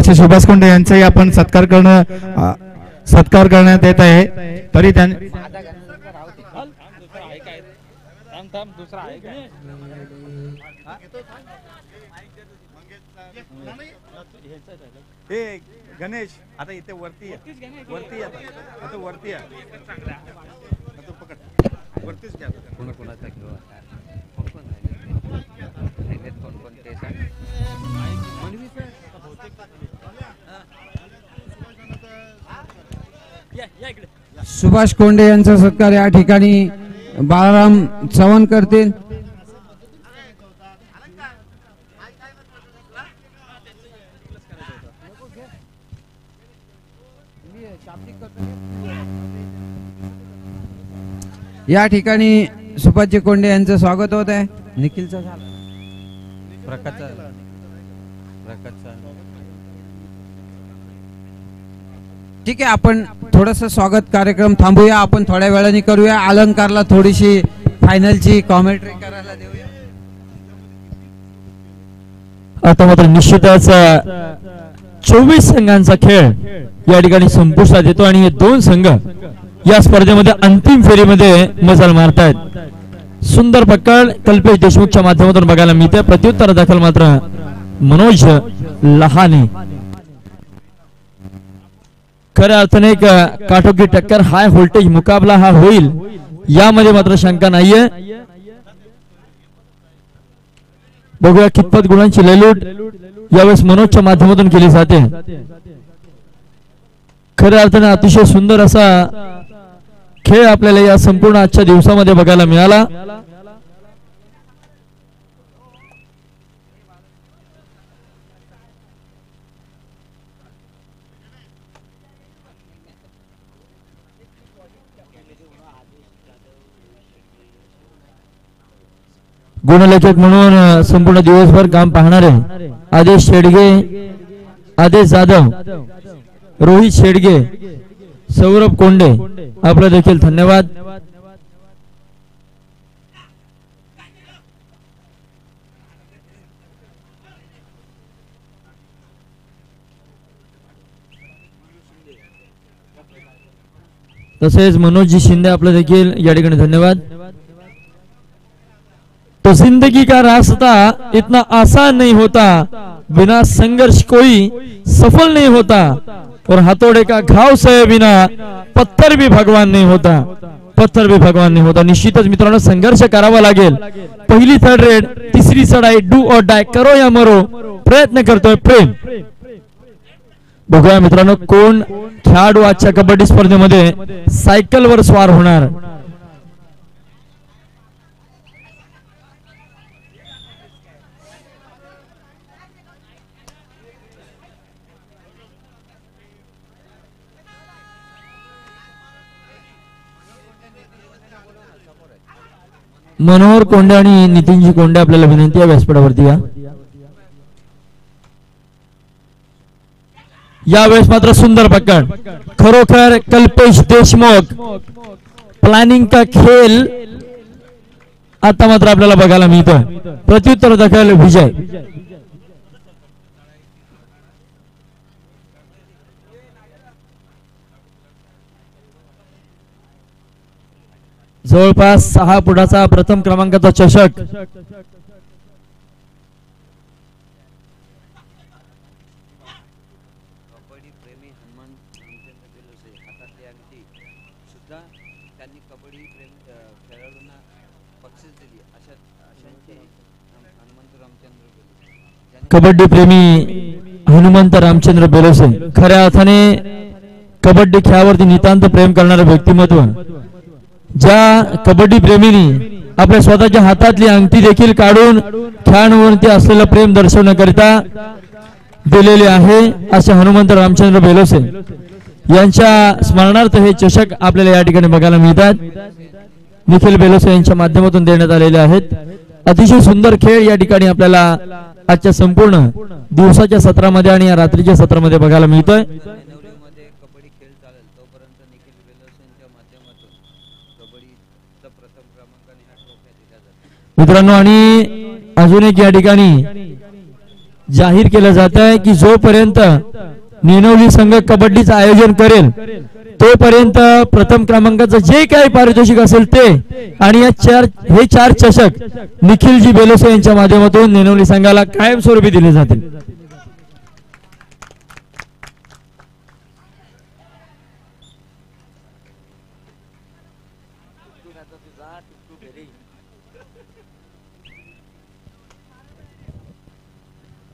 अध्यक्ष सुभाष कोंडे यांचाही आपण सत्कार करण्यात येत आहे. तरी त्यांनी गणेश आता इथे वरती वरतीच घ्या. सुभाष कोंडे यांचा सत्कार या ठिकाणी बाळाराम चव्हाण करतील. या ठिकाणी सुभाषजी कोंडे यांचं स्वागत होत आहे. निखिलचा झाला, प्रकाशचा ठीक आहे. आपण थोडस स्वागत कार्यक्रम थांबूया, आपण थोड्या वेळाने करूया. अलंकारला थोडीशी फायनलची कॉमेंट्री करायला देऊया. आता मात्र निश्चितच 24 संघांचा खेळ या ठिकाणी संपुष्टात येतो आणि हे दोन संघ या स्पर्धेमध्ये अंतिम फेरीमध्ये मजल मारतायत. सुंदर पकड कल्पेश देशमुखच्या माध्यमातून बघायला मिळते. प्रत्युत्तर दाखल मात्र मनोज लहाने. खऱ्या अर्थाने एक काठोकी टक्कर, हाय व्होल्टेज मुकाबला हा होईल यामध्ये मात्र शंका नाहीये. बघूया कितपत गुणांची लयलूट यावेळेस मनोजच्या माध्यमातून केली जाते. खऱ्या अर्थाने अतिशय सुंदर असा खेळ आपल्याला या संपूर्ण आजच्या दिवसामध्ये बघायला मिळाला. गुणलेखक म्हणून संपूर्ण दिवसभर काम पाहणारे आदेश शेडगे, आदेश जाधव, रोहित शेडगे, सौरभ कोंडे आपला देखील धन्यवाद. तसेच मनोजजी शिंदे आपला देखील या ठिकाणी धन्यवाद. तो जिंदगी का रास्ता इतना आसान नहीं होता, बिना संघर्ष कोई सफल नहीं होता, और हथौड़े का घाव सहे बिना पत्थर भी भगवान नहीं होता, पत्थर भी भगवान नहीं होता. निश्चितच मित्रांनो संघर्ष करावा लागेल. पहिली थर्ड रेड, तिसरी चढाई, डू और डाय, करो या मरो, प्रयत्न करतोय प्रेम. बघूया मित्रांनो कोण खेळाडू आजच्या कबड्डी स्पर्धेमध्ये सायकलवर स्वार होणार. मनोहर कोंडे आणि नितीनजी कोंडे आपल्याला विनंती आहे व्यासपीठावरती या. यावेळेस मात्र सुंदर पकड, खरोखर कल्पेश देशमुख प्लॅनिंग का खेळ आता मात्र आपल्याला बघायला मिळतोय. प्रत्युत्तर दाखल विजय. जवळपास 6 फुटाचा प्रथम क्रमांकाचा चषक कबड्डी प्रेमी हनुमंत रामचंद्र बेलोसे. खऱ्या अर्थाने कबड्डी खेळावरती नितांत प्रेम करणारे व्यक्तिमत्व, ज्या कबड्डी प्रेमींनी आपल्या स्वतःच्या हातातली अंगठी देखील काढून खेळाडूंवरती असलेलं प्रेम दर्शवण्याकरिता दिलेले आहे, असे हनुमंत रामचंद्र बेलोसे यांच्या स्मरणार्थ हे चषक आपल्याला या ठिकाणी बघायला मिळतात. निखिल बेलोसे यांच्या माध्यमातून देण्यात आलेले आहेत. अतिशय सुंदर खेळ या ठिकाणी आपल्याला आजच्या संपूर्ण दिवसाच्या सत्रामध्ये आणि या रात्रीच्या सत्रामध्ये बघायला मिळतोय. मित्रांनो आणि अजून एक या ठिकाणी जाहीर केलं जात आहे की जोपर्यंत निनवली संघ कबड्डीचं आयोजन करेल तोपर्यंत प्रथम क्रमांकाचं जे काही पारितोषिक असेल ते आणि हे चार चषक निखिलजी बेलोसे यांच्या माध्यमातून निनवली संघाला कायमस्वरूपी दिले जातील.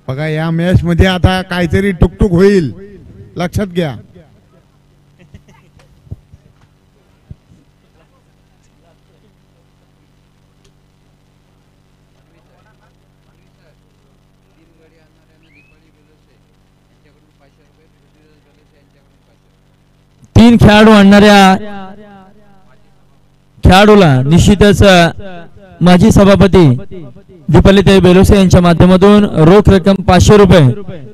बघा या मॅच मध्ये आता काहीतरी टुकटुक होईल, लक्षात घ्या. तीन खेळाडू आणणाऱ्या खेळाडूला निश्चितच माजी सभापती दीपालीताई बेलोसे यांच्या माध्यमातून रोख रक्कम 500 रुपये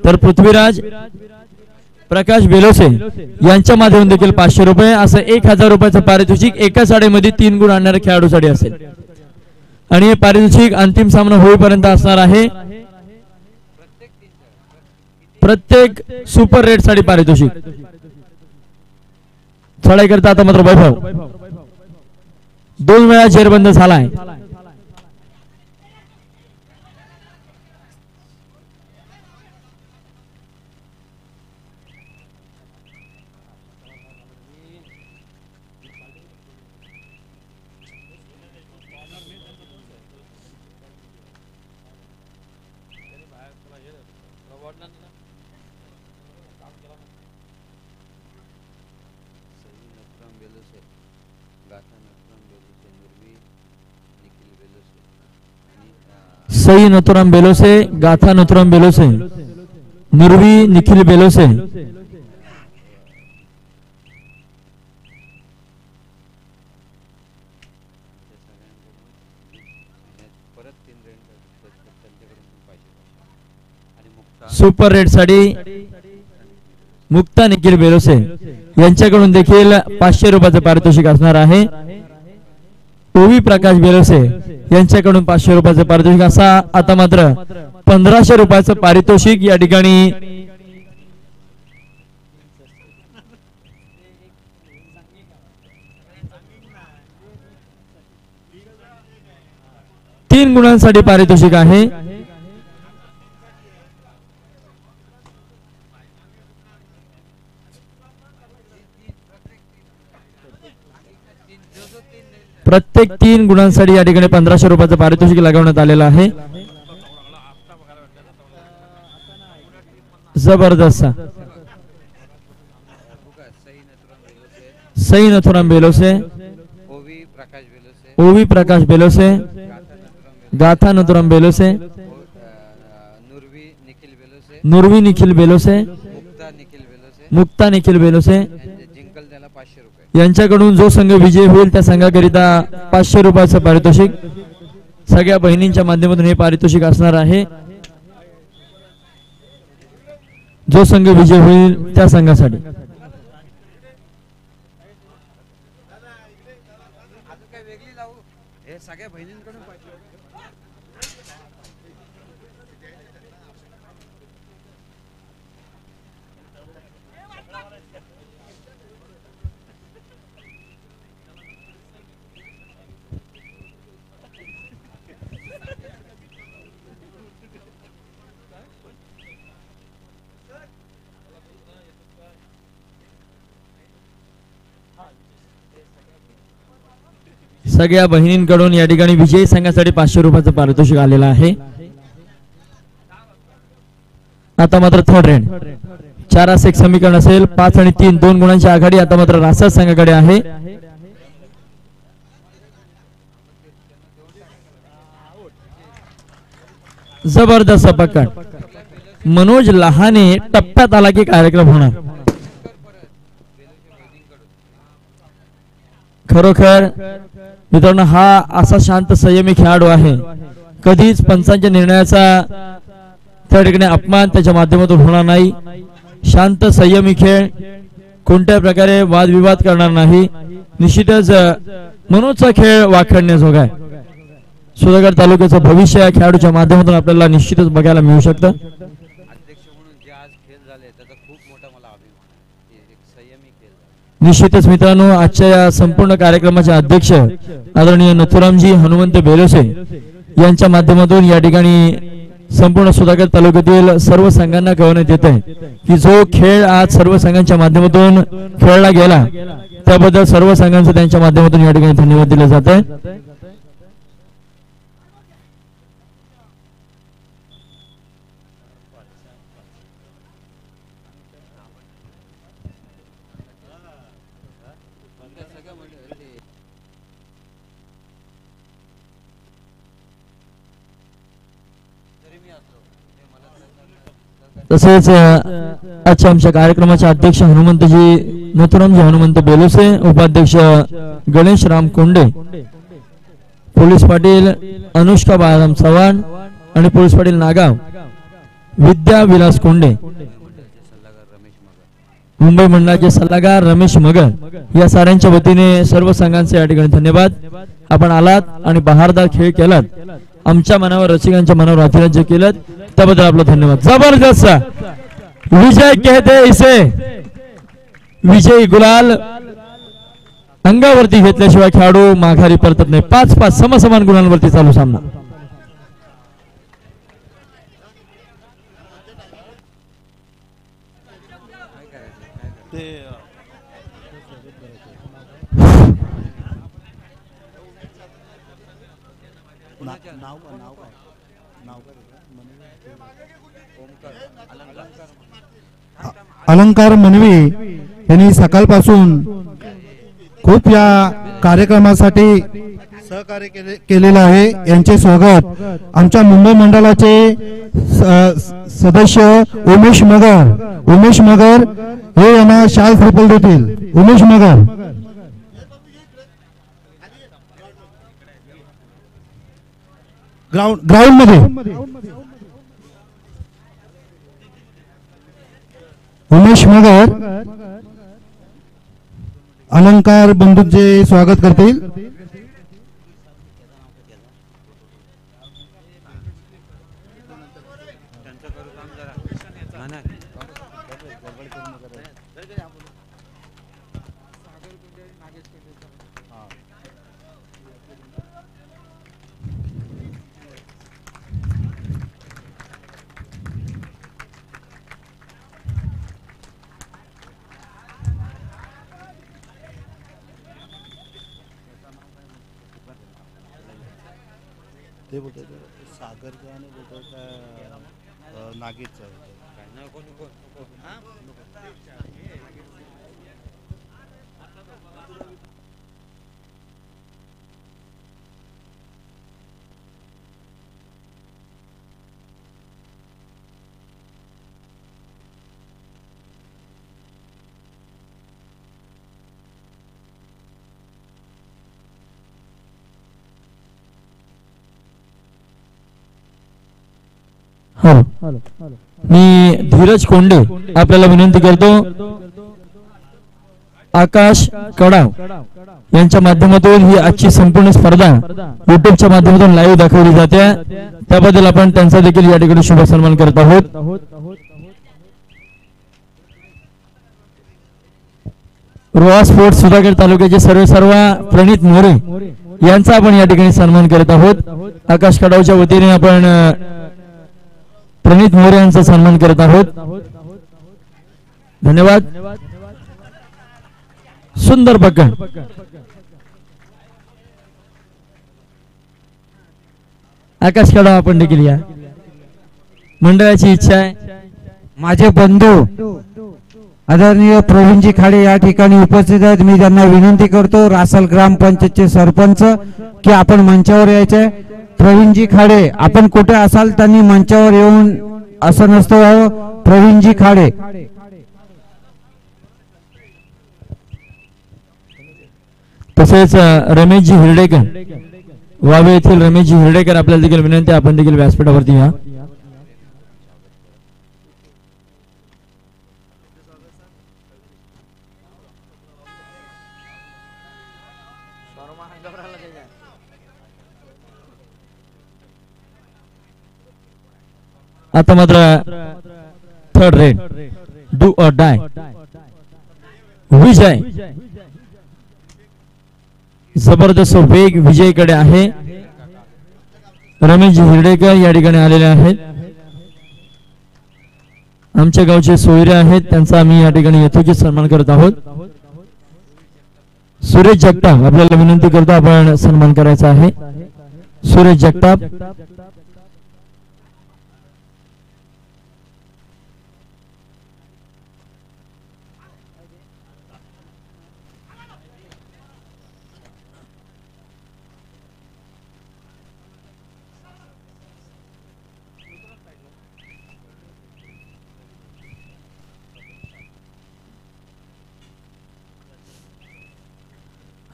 तर पृथ्वीराज प्रकाश बेलोसे यांच्या माध्यमातून देखील 500 रुपये असं 1000 रुपयाचं पारितोषिक एका साडीमध्ये 3 गुण आणणाऱ्या खेळाडूसाठी असेल. आणि हे पारितोषिक अंतिम सामना होईपर्यंत असणार आहे. प्रत्येक सुपर रेड साठी पारितोषिक. चढाई करता आता मात्र वैभव 2 वेळा जेरबंद झालाय. सई नथुराम बेलोसे, गाथा नथुराम बेलोसे, नुरवी निखिल बेलोसे. सुपर रेड साठी मुक्ता निखिल बेलोसे यांच्याकडून देखील 500 रुपयाचं पारितोषिक असणार आहे. ओवी प्रकाश बेलोसे यांच्याकडून 500 रुपयाचं पारितोषिक असा आता मात्र 1500 रुपयाचं पारितोषिक या ठिकाणी तीन गुणांसाठी पारितोषिक आहे. प्रत्येक 3 गुणांसाठी या ठिकाणी 1500 रुपयाचं पारितोषिक लागवण्यात आलेलं आहे. जबरदस्त. सई नथुराम बेलोसे, ओवी प्रकाश बेलोसे, गाथा नथुराम बेलोसे, नुरवी निखिल बेलोसे, मुक्ता निखिल बेलोसे यांच्याकडून जो संघ विजयी होईल त्या संघाकरिता 500 रुपयाचं पारितोषिक. सगळ्या बहिणींच्या माध्यमातून हे पारितोषिक असणार आहे. जो संघ विजयी होईल त्या संघासाठी. सगळ्या बहिणींकडून या ठिकाणी विजयी संघासाठी 500 रुपयाचं पारितोषिक आलेलं आहे. आता मात्र थर्ड रेड 4-1 समीकरण असेल. 5 आणि 3 2 गुणांची आघाडी आता मात्र रासस संघाकडे आहे. जबरदस्त पकड. मनोज लहाने टप्प्यात आला की कार्यक्रम होणार. खरोखर मित्रांनो हा असा शांत संयमी खेळाडू आहे. कधीच पंचांच्या निर्णयाचा त्या ठिकाणी अपमान त्याच्या माध्यमातून होणार नाही. शांत संयमी खेळ, कोणत्या प्रकारे वादविवाद करणार नाही. निश्चितच मनोजचा खेळ वाखाणण्याजोगा आहे. सुधागड तालुक्याचं भविष्य या खेळाडूच्या माध्यमातून आपल्याला निश्चितच बघायला मिळू शकतं. निश्चितच मित्रांनो, आजच्या या संपूर्ण कार्यक्रमाचे अध्यक्ष आदरणीय नथुरामजी हनुमंत बेलोसे यांच्या माध्यमातून या ठिकाणी संपूर्ण सुधागड तालुक्यातील सर्व संघांना कळवण्यात येत आहे की जो खेळ आज सर्व संघांच्या माध्यमातून खेळला गेला त्याबद्दल सर्व संघांचं त्यांच्या माध्यमातून या ठिकाणी धन्यवाद दिले जात आहे. तसेच आजच्या आमच्या कार्यक्रमाचे अध्यक्ष हनुमंतजी नथुरामजी हनुमंत बेलोसे, उपाध्यक्ष गणेश राम कोंडे, पोलीस पाटील अनुष्का बाळाराम चव्हाण आणि पोलीस पाटील नागाव विद्या विलास कोंडे, मुंबई मंडळाचे सल्लागार रमेश मगर या साऱ्यांच्या वतीने सर्व संघांचे या ठिकाणी धन्यवाद. आपण आलात आणि बहारदार खेळ केलात, आमच्या मनावर रसिकांच्या मनावर अतिराज्य केलं त्याबद्दल आपला धन्यवाद. जबरदस्त विजय कहते इसे, विजयी गुलाल अंगावरती घेतल्याशिवाय खेळाडू माघारी परतत नाही. 5-5 समसमान गुणांवरती चालू सामना. अलंकार मनवी यांनी सकाळपासून खूप या कार्यक्रमासाठी सहकार्य केलेलं आहे. यांचे स्वागत आमच्या मुंबई मंडळाचे सदस्य उमेश मगर हे यांना शाल ट्रिपल देतील. उमेश मगर ग्राउंड मध्ये उमेश मगर अलंकार बंधूंचे स्वागत करतील. ते बोलतो सागरचं आणि बोलतो नागेशचं मी धीरज कोंडे आपल्याला विनंती करतो आकाश कडाव यांच्या माध्यमातून ही आजची संपूर्ण स्पर्धा युट्यूबच्या माध्यमातून लाईव्ह दाखवली जाते त्याबद्दल आपण त्यांचा देखील या ठिकाणी शुभ सन्मान करत आहोत. रोहा स्पोर्ट्स सुधागड तालुक्याचे सर्व प्रणित मोरे यांचा आपण या ठिकाणी सन्मान करत आहोत. आकाश कडावच्या वतीने आपण प्रणित मोरे यांचा सन्मान करत आहोत. धन्यवाद. सुंदर पकड आकाश कडाव आपण देखील या मंडळाची इच्छा आहे. माझे बंधू आदरणीय प्रवीणजी खाडे या ठिकाणी उपस्थित आहेत. मी त्यांना विनंती करतो रासल ग्रामपंचायतचे सरपंच की आपण मंचावर यायचे. प्रवीणजी खाडे आपण कुठे असाल त्यांनी मंचावर येऊन असं नसतं. प्रवीणजी खाडे तसेच रमेशजी हिरडेकर वावे येथील रमेशजी हिरडेकर आपल्याला देखील विनंती आपण देखील व्यासपीठावरती या. आता मात्र थर्ड रेड डू और डाय विजय जबरदस्त वेग विजयकडे आहे. रमेश हिरडेकर या ठिकाणी आलेले आहेत. आमच्या गावचे सोयरे आहेत त्यांचा आम्ही या ठिकाणी यथोचित सन्मान करत आहोत. सुरेश जगताप आपल्याला विनंती करतो आपण सन्मान करायचा आहे. सुरेश जगताप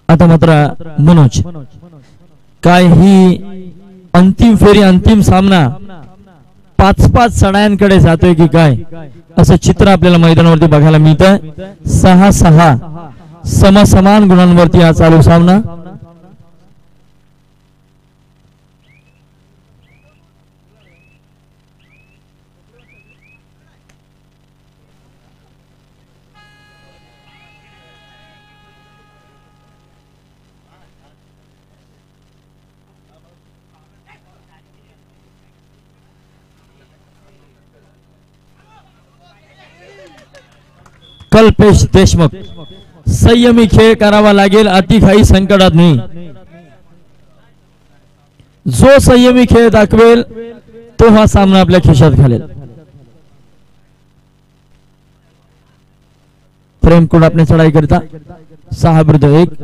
आता मात्र मनोज काय ही अंतिम फेरी अंतिम सामना 5-5 सडायांकडे जातोय की काय असं चित्र आपल्याला मैदानावरती बघायला मिळतंय. 6-6 समसमान गुणांवरती हा चालू सामना. कल्पेश देशमुख संयमी खेळ करावा लागेल. अतिघाई संकटात नाही. जो संयमी खेळ दाखवेल तो हा सामना आपल्या खिशात घालेल. प्रेमकुड आपने चढाई करता 6-1.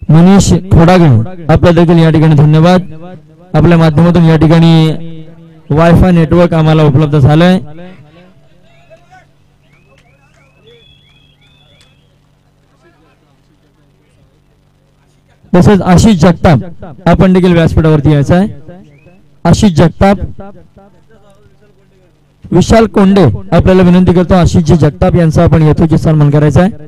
मनीष खोडागण आपल्या देखील या ठिकाणी धन्यवाद. आपल्या माध्यमातून या ठिकाणी वायफाय नेटवर्क आम्हाला उपलब्ध झालंय. तसेच आशिष जगताप आपण देखील व्यासपीठावरती यायचं आहे. आशिष जगताप विशाल कोंडे आपल्याला विनंती करतो आशिष जगताप यांचा आपण यथोचित सन्मान करायचा आहे.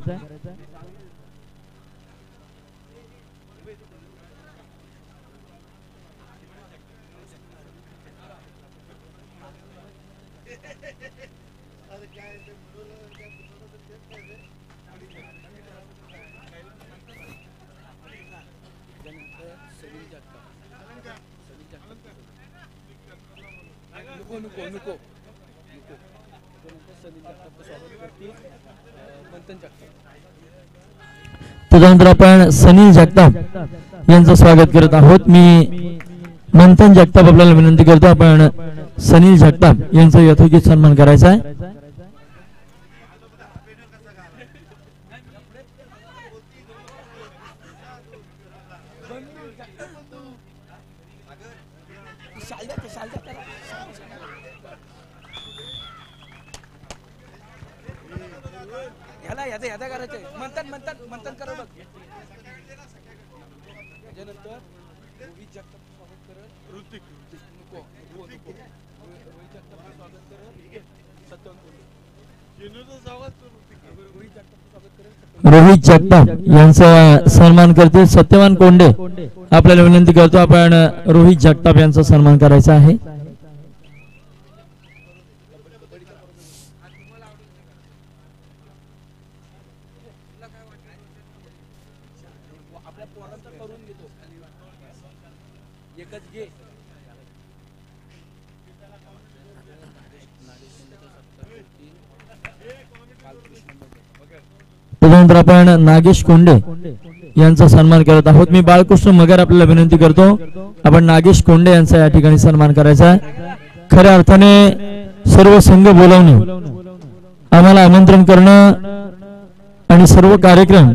त्यानंतर आपण सनील जगताप यांचं स्वागत करत आहोत. मी मंथन जगताप आपल्याला विनंती करतो आपण सनील जगताप यांचा यथोचित सन्मान करायचा आहे. मंथन करा बघ. त्याच्यानंतर रोहित जगताप स्वागत करत ऋतिक नको रोहित जगताप स्वागत करत सत्यवान रोहित जगताप यांचा सन्मान करते सत्यवान कोंडे. आपल्याला विनंती करतो आपण रोहित जगताप यांचा सन्मान करायचा आहे. एकच घे. बालकृष्ण त्यानंतर आपण नागेश कोंडे यांचा सन्मान करत आहोत. मी बाळकृष्ण मगर आपल्याला विनंती करतो, आपण नागेश कोंडे यांचा या ठिकाणी सन्मान करायचा आहे. खऱ्या अर्थाने सर्व संघ बोलावणे, आम्हाला आमंत्रण करणं आणि सर्व कार्यक्रम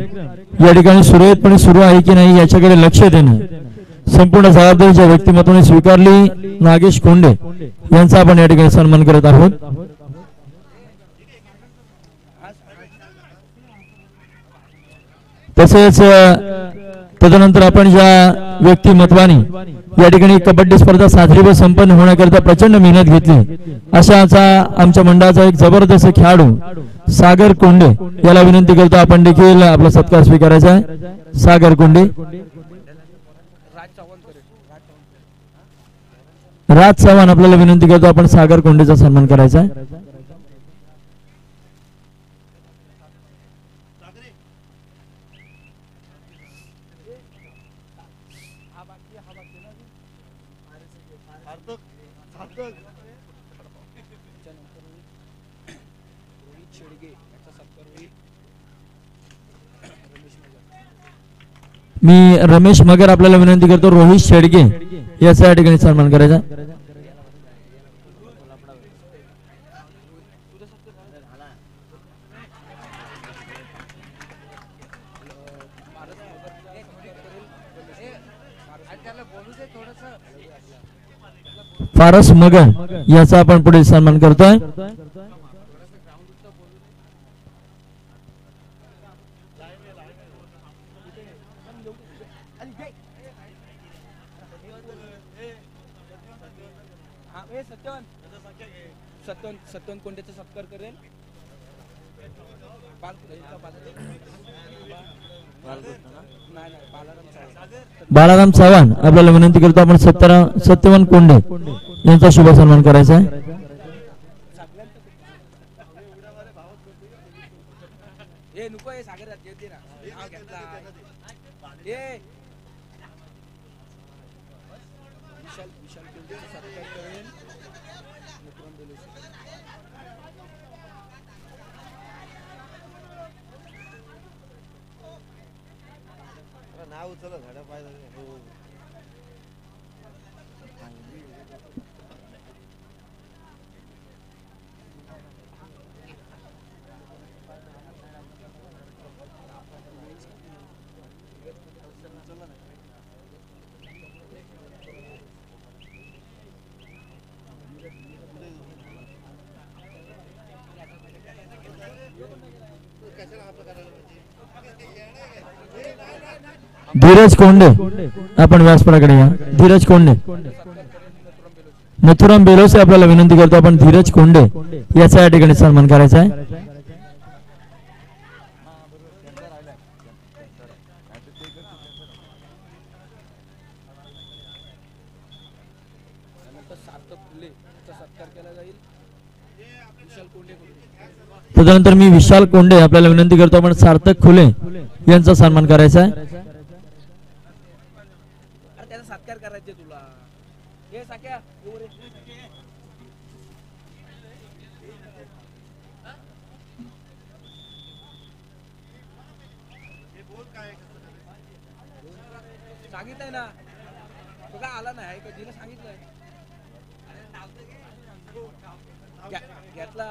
या ठिकाणी सुरळीतपणे सुरू आहे की नाही याच्याकडे लक्ष देणं संपूर्ण जबाबदारी ज्या व्यक्तिमत्वाने स्वीकारली नागेश कोंडे यांचा आपण या ठिकाणी सन्मान करत आहोत. तसेच तदनंतर आपण ज्या व्यक्तिमत्वाने या ठिकाणी कबड्डी स्पर्धा साजरी व संपन्न होण्याकरिता प्रचंड मेहनत घेतली अशाचा आमच्या मंडळाचा एक जबरदस्त खेळाडू सागर कोंडे याला विनंती करतो, आपण देखील आपला सत्कार स्वीकारायचा आहे. सागर कोंडे, राज चव्हाण आपल्याला विनंती करतो, आपण सागर कोंडेचा सन्मान करायचा आहे. मी रमेश मगर आपल्याला विनंती करतो, रोहित शेडगे याचा या ठिकाणी सन्मान करायचा. फारस मगर याचा आपण पुढे सन्मान करतोय. सत्यवन कोंडेचा सत्कार करेल. बाळाराम चव्हाण आपल्याला विनंती करतो, आपण सत्यवान कोंडे यांचा शुभ सन्मान करायचा आहे. धीरज कोंडे आपण व्यासपीठाकडे या. धीरज कोंडे, नथुराम बेलोसे आपल्याला विनंती करतो, आपण धीरज कोंडे याचा या ठिकाणी सन्मान करायचा आहे. त्यानंतर मी विशाल कोंडे आपल्याला विनंती करतो, आपण सार्थक खुले यांचा सन्मान करायचा आहे. सत्कार करायचे तुला हे साक्या सांगितलंय ना, तो काय आला नाही का, तिला सांगितलंय घेतला.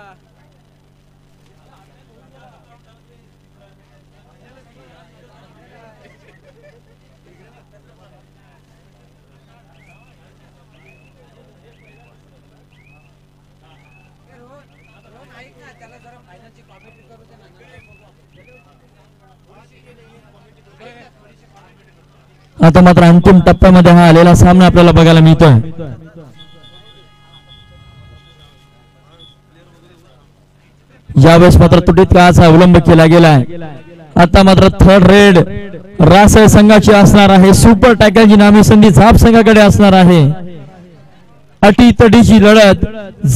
आता मात्र अंतिम टप्प्यामध्ये हा आलेला सामना आपल्याला बघायला मिळतोय. यावेळेस मात्र तुटीत काळाचा अवलंब केला गेलाय. आता मात्र थर्ड रेड रासय संघाची असणार आहे. सुपर टॅकलची नामी संधी झाप संघाकडे असणार आहे. अटीतटीची लढत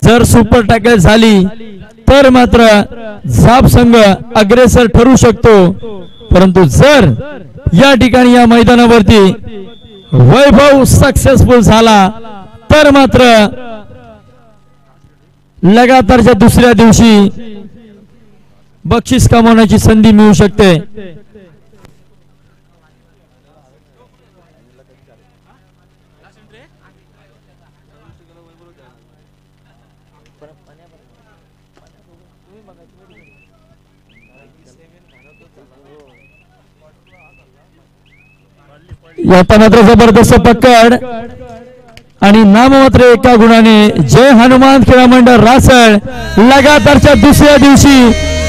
जर सुपर टॅकल झाली तर मात्र झाप संघ अग्रेसर ठरू शकतो, परंतु जर या ठिकाणी या मैदानावरती वैभव सक्सेसफुल झाला तर मात्र लगातारच्या दुसऱ्या दिवशी बक्षीस कमावण्याची संधी मिळू शकते. आता मात्र जबरदस्त पकड आणि नाममात्र एका गुणाने जय हनुमान क्रीडा मंडळ रासळ लगातारच्या दुसऱ्या दिवशी